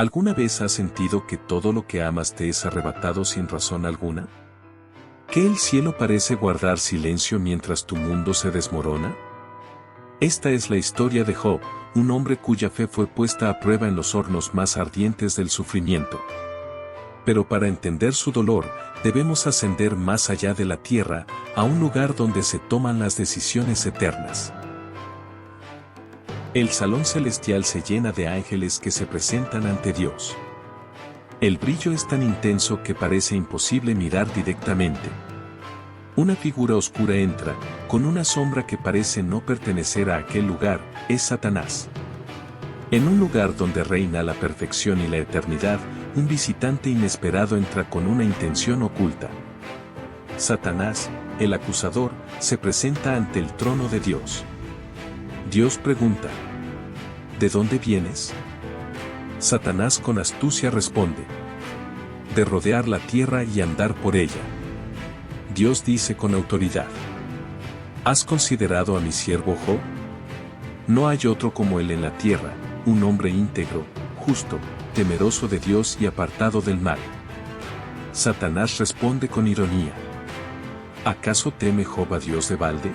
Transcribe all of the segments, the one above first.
¿Alguna vez has sentido que todo lo que amas te es arrebatado sin razón alguna? ¿Que el cielo parece guardar silencio mientras tu mundo se desmorona? Esta es la historia de Job, un hombre cuya fe fue puesta a prueba en los hornos más ardientes del sufrimiento. Pero para entender su dolor, debemos ascender más allá de la tierra, a un lugar donde se toman las decisiones eternas. El salón celestial se llena de ángeles que se presentan ante Dios. El brillo es tan intenso que parece imposible mirar directamente. Una figura oscura entra, con una sombra que parece no pertenecer a aquel lugar, es Satanás. En un lugar donde reina la perfección y la eternidad, un visitante inesperado entra con una intención oculta. Satanás, el acusador, se presenta ante el trono de Dios. Dios pregunta: ¿de dónde vienes? Satanás con astucia responde: de rodear la tierra y andar por ella. Dios dice con autoridad: ¿has considerado a mi siervo Job? No hay otro como él en la tierra, un hombre íntegro, justo, temeroso de Dios y apartado del mal. Satanás responde con ironía: ¿acaso teme Job a Dios de balde?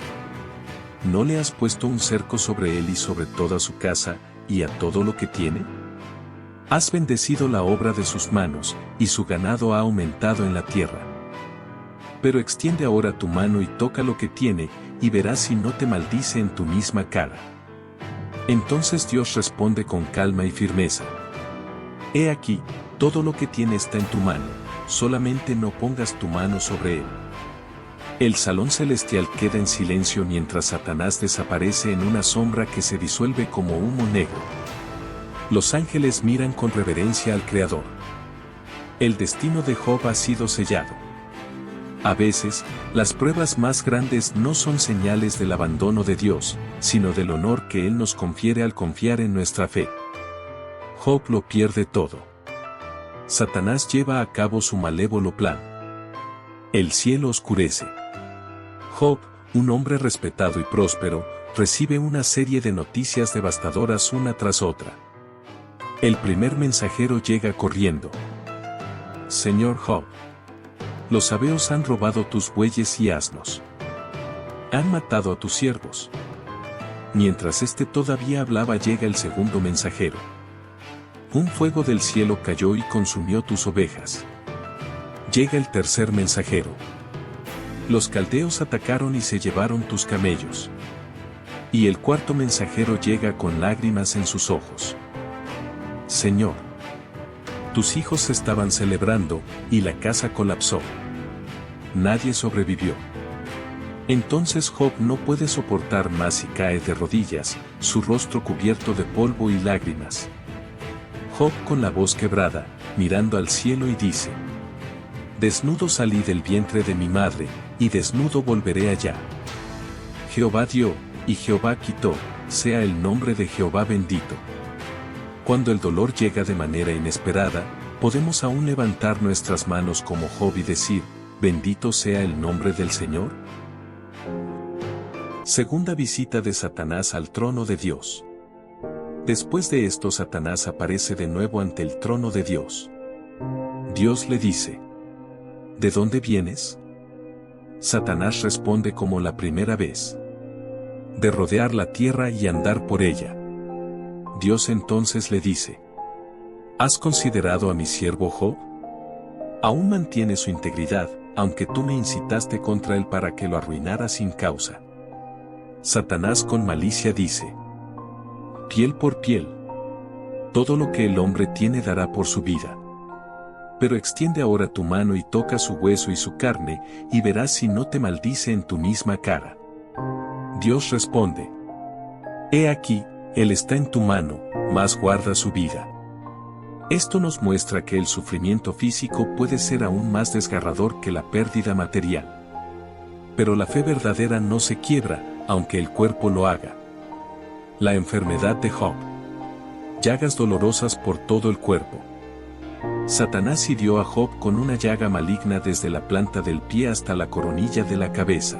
¿No le has puesto un cerco sobre él y sobre toda su casa, y a todo lo que tiene? Has bendecido la obra de sus manos, y su ganado ha aumentado en la tierra. Pero extiende ahora tu mano y toca lo que tiene, y verás si no te maldice en tu misma cara. Entonces Dios responde con calma y firmeza: he aquí, todo lo que tiene está en tu mano, solamente no pongas tu mano sobre él. El salón celestial queda en silencio mientras Satanás desaparece en una sombra que se disuelve como humo negro. Los ángeles miran con reverencia al Creador. El destino de Job ha sido sellado. A veces, las pruebas más grandes no son señales del abandono de Dios, sino del honor que Él nos confiere al confiar en nuestra fe. Job lo pierde todo. Satanás lleva a cabo su malévolo plan. El cielo oscurece. Job, un hombre respetado y próspero, recibe una serie de noticias devastadoras una tras otra. El primer mensajero llega corriendo: Señor Job, los sabeos han robado tus bueyes y asnos. Han matado a tus siervos. Mientras éste todavía hablaba llega el segundo mensajero. Un fuego del cielo cayó y consumió tus ovejas. Llega el tercer mensajero. Los caldeos atacaron y se llevaron tus camellos. Y el cuarto mensajero llega con lágrimas en sus ojos. Señor, tus hijos estaban celebrando, y la casa colapsó. Nadie sobrevivió. Entonces Job no puede soportar más y cae de rodillas, su rostro cubierto de polvo y lágrimas. Job con la voz quebrada, mirando al cielo y dice: desnudo salí del vientre de mi madre, y desnudo volveré allá. Jehová dio, y Jehová quitó, sea el nombre de Jehová bendito. Cuando el dolor llega de manera inesperada, podemos aún levantar nuestras manos como Job y decir: bendito sea el nombre del Señor. Segunda visita de Satanás al trono de Dios. Después de esto Satanás aparece de nuevo ante el trono de Dios. Dios le dice: ¿de dónde vienes? Satanás responde como la primera vez: de rodear la tierra y andar por ella. Dios entonces le dice: ¿has considerado a mi siervo Job? Aún mantiene su integridad, aunque tú me incitaste contra él para que lo arruinara sin causa. Satanás con malicia dice: piel por piel. Todo lo que el hombre tiene dará por su vida. Pero extiende ahora tu mano y toca su hueso y su carne, y verás si no te maldice en tu misma cara. Dios responde: he aquí, él está en tu mano, mas guarda su vida. Esto nos muestra que el sufrimiento físico puede ser aún más desgarrador que la pérdida material. Pero la fe verdadera no se quiebra, aunque el cuerpo lo haga. La enfermedad de Job. Llagas dolorosas por todo el cuerpo. Satanás hirió a Job con una llaga maligna desde la planta del pie hasta la coronilla de la cabeza.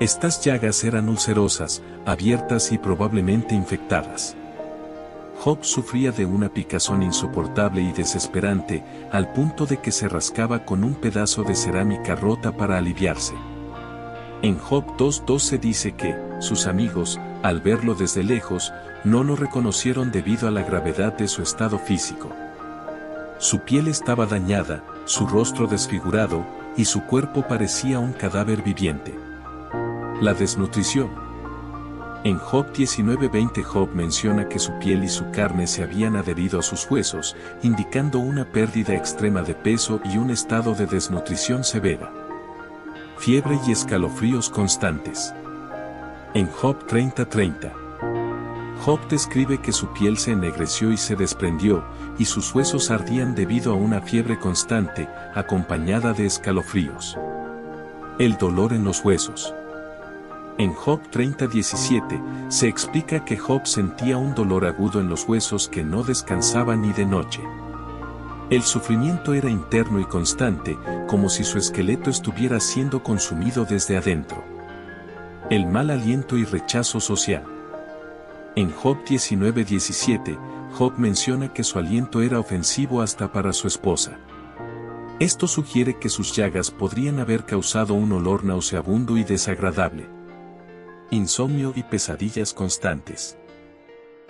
Estas llagas eran ulcerosas, abiertas y probablemente infectadas. Job sufría de una picazón insoportable y desesperante, al punto de que se rascaba con un pedazo de cerámica rota para aliviarse. En Job 2:12 dice que, sus amigos, al verlo desde lejos, no lo reconocieron debido a la gravedad de su estado físico. Su piel estaba dañada, su rostro desfigurado, y su cuerpo parecía un cadáver viviente. La desnutrición. En Job 19:20 Job menciona que su piel y su carne se habían adherido a sus huesos, indicando una pérdida extrema de peso y un estado de desnutrición severa. Fiebre y escalofríos constantes. En Job 30:30. Job describe que su piel se ennegreció y se desprendió, y sus huesos ardían debido a una fiebre constante, acompañada de escalofríos. El dolor en los huesos. En Job 30:17, se explica que Job sentía un dolor agudo en los huesos que no descansaba ni de noche. El sufrimiento era interno y constante, como si su esqueleto estuviera siendo consumido desde adentro. El mal aliento y rechazo social. En Job 19:17, Job menciona que su aliento era ofensivo hasta para su esposa. Esto sugiere que sus llagas podrían haber causado un olor nauseabundo y desagradable. Insomnio y pesadillas constantes.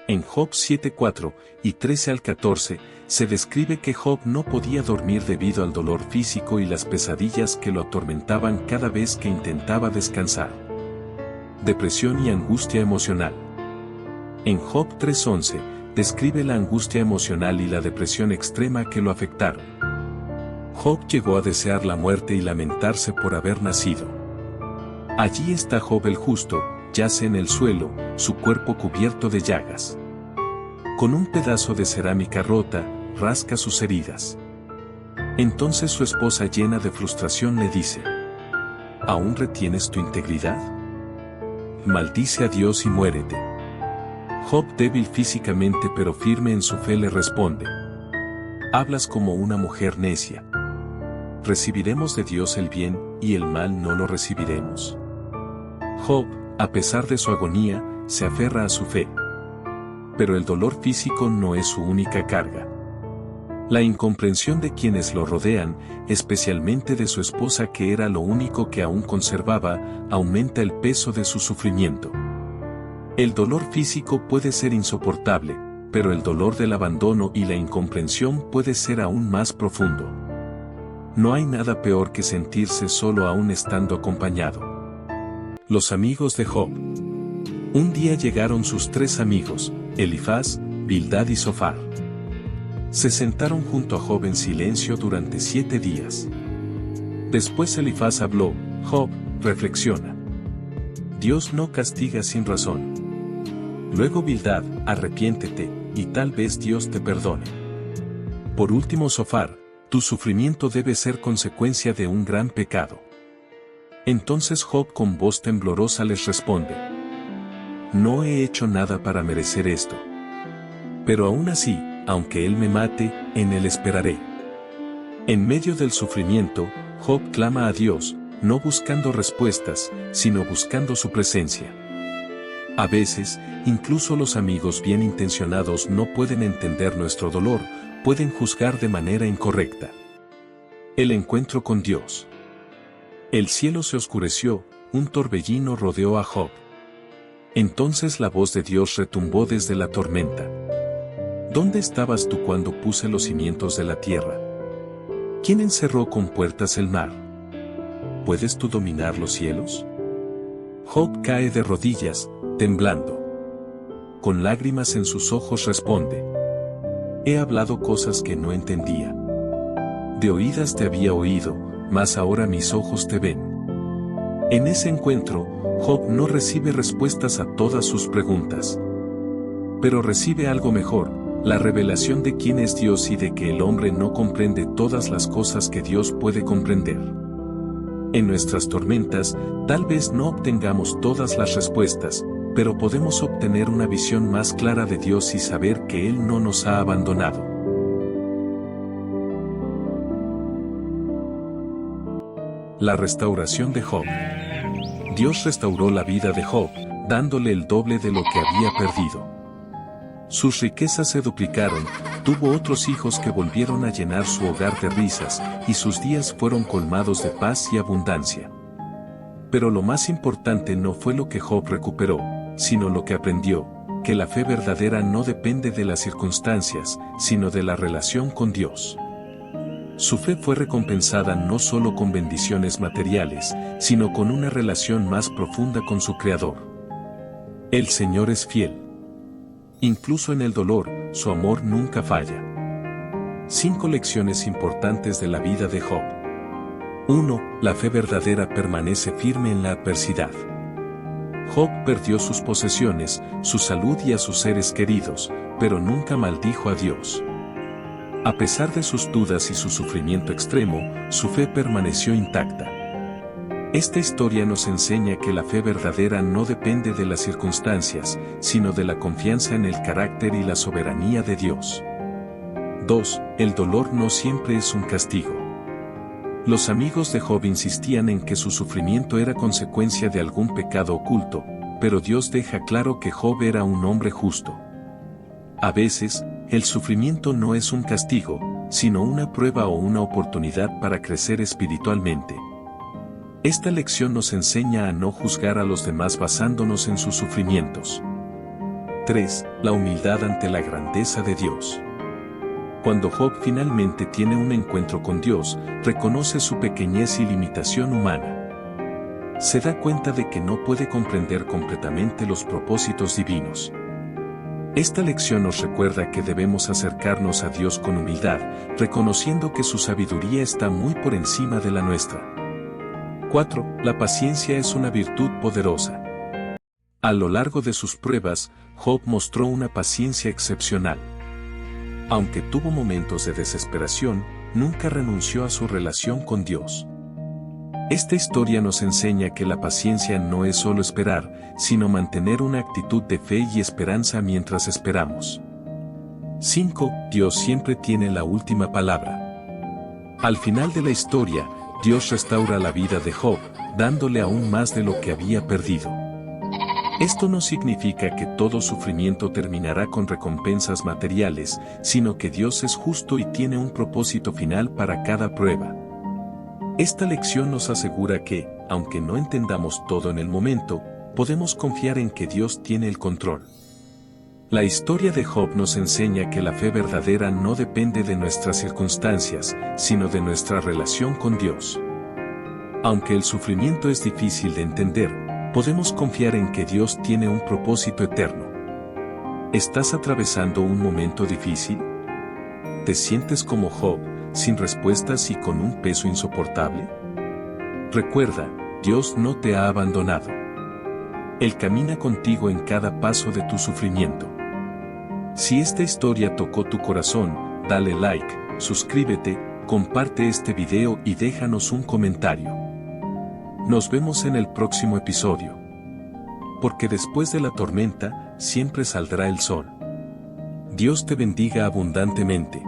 En Job 7:4 y 13 al 14, se describe que Job no podía dormir debido al dolor físico y las pesadillas que lo atormentaban cada vez que intentaba descansar. Depresión y angustia emocional. En Job 3:11, describe la angustia emocional y la depresión extrema que lo afectaron. Job llegó a desear la muerte y lamentarse por haber nacido. Allí está Job el justo, yace en el suelo, su cuerpo cubierto de llagas. Con un pedazo de cerámica rota, rasca sus heridas. Entonces su esposa, llena de frustración, le dice: ¿aún retienes tu integridad? Maldice a Dios y muérete. Job, débil físicamente pero firme en su fe, le responde: hablas como una mujer necia. ¿Recibiremos de Dios el bien, y el mal no lo recibiremos? Job, a pesar de su agonía, se aferra a su fe. Pero el dolor físico no es su única carga. La incomprensión de quienes lo rodean, especialmente de su esposa, que era lo único que aún conservaba, aumenta el peso de su sufrimiento. El dolor físico puede ser insoportable, pero el dolor del abandono y la incomprensión puede ser aún más profundo. No hay nada peor que sentirse solo aún estando acompañado. Los amigos de Job. Un día llegaron sus tres amigos, Elifaz, Bildad y Zofar. Se sentaron junto a Job en silencio durante 7 días. Después Elifaz habló: Job, reflexiona. Dios no castiga sin razón. Luego Bildad: arrepiéntete, y tal vez Dios te perdone. Por último Zofar: tu sufrimiento debe ser consecuencia de un gran pecado. Entonces Job, con voz temblorosa, les responde: no he hecho nada para merecer esto. Pero aún así, aunque Él me mate, en Él esperaré. En medio del sufrimiento, Job clama a Dios, no buscando respuestas, sino buscando su presencia. A veces, incluso los amigos bien intencionados no pueden entender nuestro dolor, pueden juzgar de manera incorrecta. El encuentro con Dios. El cielo se oscureció, un torbellino rodeó a Job. Entonces la voz de Dios retumbó desde la tormenta. ¿Dónde estabas tú cuando puse los cimientos de la tierra? ¿Quién encerró con puertas el mar? ¿Puedes tú dominar los cielos? Job cae de rodillas, temblando. Con lágrimas en sus ojos responde: he hablado cosas que no entendía. De oídas te había oído, mas ahora mis ojos te ven. En ese encuentro, Job no recibe respuestas a todas sus preguntas. Pero recibe algo mejor, la revelación de quién es Dios y de que el hombre no comprende todas las cosas que Dios puede comprender. En nuestras tormentas, tal vez no obtengamos todas las respuestas, pero podemos obtener una visión más clara de Dios y saber que Él no nos ha abandonado. La restauración de Job. Dios restauró la vida de Job, dándole el doble de lo que había perdido. Sus riquezas se duplicaron, tuvo otros hijos que volvieron a llenar su hogar de risas, y sus días fueron colmados de paz y abundancia. Pero lo más importante no fue lo que Job recuperó, sino lo que aprendió, que la fe verdadera no depende de las circunstancias, sino de la relación con Dios. Su fe fue recompensada no solo con bendiciones materiales, sino con una relación más profunda con su Creador. El Señor es fiel. Incluso en el dolor, su amor nunca falla. 5 lecciones importantes de la vida de Job. 1. La fe verdadera permanece firme en la adversidad. Job perdió sus posesiones, su salud y a sus seres queridos, pero nunca maldijo a Dios. A pesar de sus dudas y su sufrimiento extremo, su fe permaneció intacta. Esta historia nos enseña que la fe verdadera no depende de las circunstancias, sino de la confianza en el carácter y la soberanía de Dios. 2. El dolor no siempre es un castigo. Los amigos de Job insistían en que su sufrimiento era consecuencia de algún pecado oculto, pero Dios deja claro que Job era un hombre justo. A veces, el sufrimiento no es un castigo, sino una prueba o una oportunidad para crecer espiritualmente. Esta lección nos enseña a no juzgar a los demás basándonos en sus sufrimientos. 3. La humildad ante la grandeza de Dios. Cuando Job finalmente tiene un encuentro con Dios, reconoce su pequeñez y limitación humana. Se da cuenta de que no puede comprender completamente los propósitos divinos. Esta lección nos recuerda que debemos acercarnos a Dios con humildad, reconociendo que su sabiduría está muy por encima de la nuestra. 4. La paciencia es una virtud poderosa. A lo largo de sus pruebas, Job mostró una paciencia excepcional. Aunque tuvo momentos de desesperación, nunca renunció a su relación con Dios. Esta historia nos enseña que la paciencia no es solo esperar, sino mantener una actitud de fe y esperanza mientras esperamos. 5. Dios siempre tiene la última palabra. Al final de la historia, Dios restaura la vida de Job, dándole aún más de lo que había perdido. Esto no significa que todo sufrimiento terminará con recompensas materiales, sino que Dios es justo y tiene un propósito final para cada prueba. Esta lección nos asegura que, aunque no entendamos todo en el momento, podemos confiar en que Dios tiene el control. La historia de Job nos enseña que la fe verdadera no depende de nuestras circunstancias, sino de nuestra relación con Dios. Aunque el sufrimiento es difícil de entender, podemos confiar en que Dios tiene un propósito eterno. ¿Estás atravesando un momento difícil? ¿Te sientes como Job, sin respuestas y con un peso insoportable? Recuerda, Dios no te ha abandonado. Él camina contigo en cada paso de tu sufrimiento. Si esta historia tocó tu corazón, dale like, suscríbete, comparte este video y déjanos un comentario. Nos vemos en el próximo episodio. Porque después de la tormenta, siempre saldrá el sol. Dios te bendiga abundantemente.